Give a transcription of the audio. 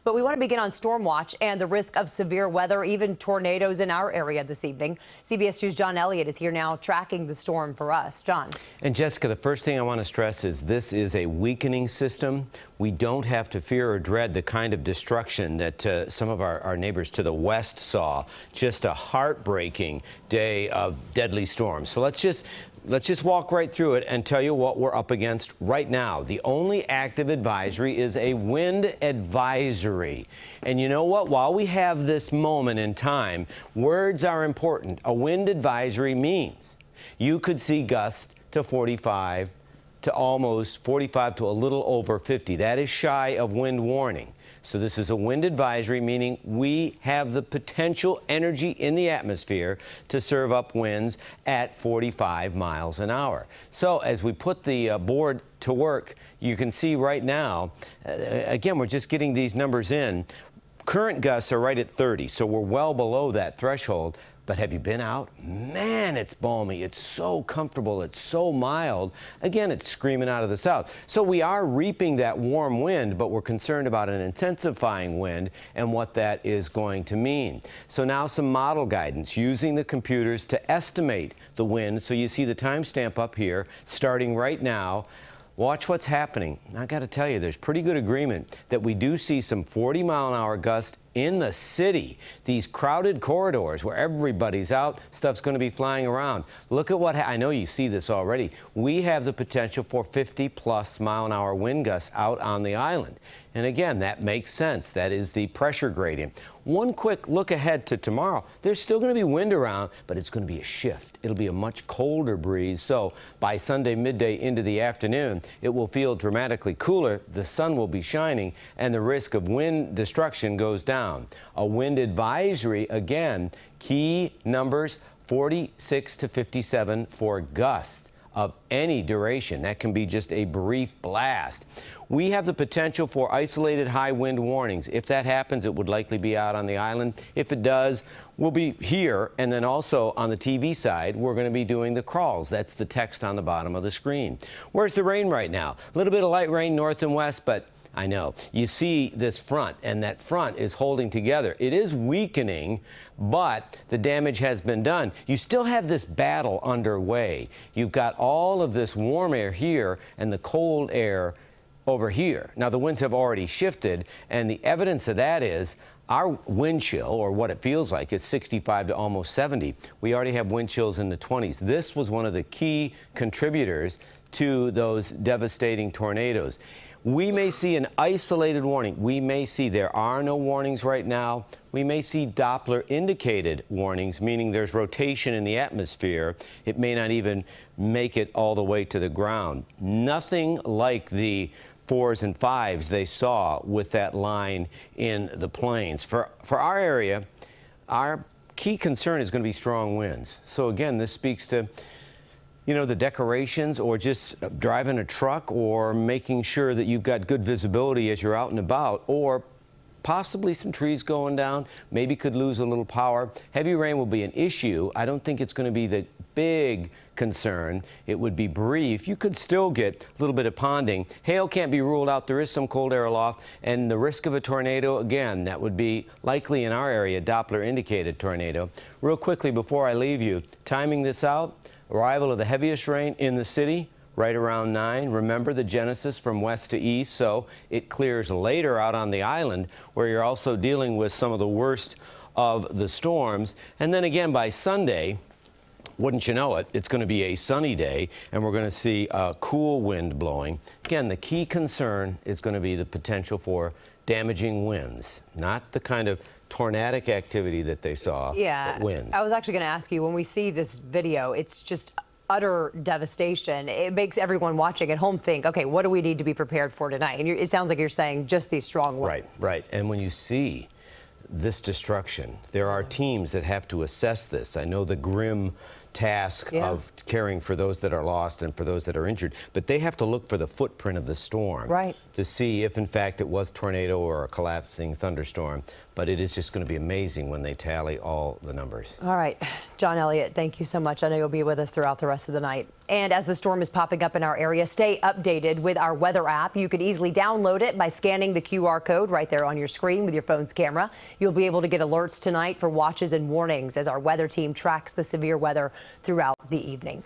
But we want to begin on storm watch and the risk of severe weather, even tornadoes in our area this evening. CBS 2's John Elliott is here now tracking the storm for us. John. And Jessica, the first thing I want to stress is this is a weakening system. We don't have to fear or dread the kind of destruction that some of our neighbors to the west saw. Just a heartbreaking day of deadly storms. So let's just walk right through it and tell you what we're up against right now. The only active advisory is a wind advisory. And you know what? While we have this moment in time, words are important. A wind advisory means you could see gusts to 45 to almost 45 to a little over 50. That is shy of wind warning. So this is a wind advisory, meaning we have the potential energy in the atmosphere to serve up winds at 45 miles an hour. So as we put the board to work, you can see right now, again, we're just getting these numbers in. Current gusts are right at 30, so we're well below that threshold. But have you been out? Man, it's balmy. It's so comfortable. It's so mild. Again, it's screaming out of the south. So we are reaping that warm wind, but we're concerned about an intensifying wind and what that is going to mean. So now some model guidance using the computers to estimate the wind. So you see the timestamp up here starting right now. Watch what's happening. I got to tell you, there's pretty good agreement that we do see some 40-mile-an-hour gusts in the city. These crowded corridors where everybody's out, stuff's going to be flying around. Look at what I know you see this already. We have the potential for 50-plus mile-an-hour wind gusts out on the island. And again, that makes sense. That is the pressure gradient. One quick look ahead to tomorrow. There's still going to be wind around, but it's going to be a shift. It'll be a much colder breeze. So by Sunday midday into the afternoon, it will feel dramatically cooler. The sun will be shining, and the risk of wind destruction goes down. A wind advisory, again, key numbers 46 to 57 for gusts of any duration. That can be just a brief blast. We have the potential for isolated high wind warnings. If that happens, it would likely be out on the island. If it does, we'll be here, and then also on the TV side, we're going to be doing the crawls. That's the text on the bottom of the screen. Where's the rain right now? A little bit of light rain north and west, but I know. You see this front, and that front is holding together. It is weakening, but the damage has been done. You still have this battle underway. You've got all of this warm air here and the cold air over here. Now, the winds have already shifted, and the evidence of that is our wind chill, or what it feels like, is 65 to almost 70. We already have wind chills in the 20s. This was one of the key contributors to those devastating tornadoes. We may see an isolated warning. We may see there are no warnings right now. We may see Doppler indicated warnings, meaning there's rotation in the atmosphere. It may not even make it all the way to the ground. Nothing like the 4s and 5s they saw with that line in the plains. For our area, our key concern is going to be strong winds. So again, this speaks to the decorations, or just driving a truck, or making sure that you've got good visibility as you're out and about, or possibly some trees going down, maybe could lose a little power. Heavy rain will be an issue. I don't think it's going to be the big concern. It would be brief. You could still get a little bit of ponding. Hail can't be ruled out. There is some cold air aloft, and the risk of a tornado, again, that would be likely in our area, Doppler indicated tornado. Real quickly before I leave you, timing this out, arrival of the heaviest rain in the city right around 9. Remember the genesis from west to east, so it clears later out on the island, where you're also dealing with some of the worst of the storms. And then again by Sunday, wouldn't you know it, it's going to be a sunny day, and we're going to see a cool wind blowing. Again, the key concern is going to be the potential for damaging winds, not the kind of tornadic activity that they saw, but winds. I was actually going to ask you, when we see this video, it's just utter devastation. It makes everyone watching at home think, okay, what do we need to be prepared for tonight? And it sounds like you're saying just these strong winds. Right. And when you see this destruction, there are teams that have to assess this. I know the GRIM task of caring for those that are lost and for those that are injured. But they have to look for the footprint of the storm to see if, in fact, it was tornado or a collapsing thunderstorm. But it is just going to be amazing when they tally all the numbers. All right. John Elliott, thank you so much. I know you'll be with us throughout the rest of the night. And as the storm is popping up in our area, stay updated with our weather app. You can easily download it by scanning the QR code right there on your screen with your phone's camera. You'll be able to get alerts tonight for watches and warnings as our weather team tracks the severe weather throughout the evening.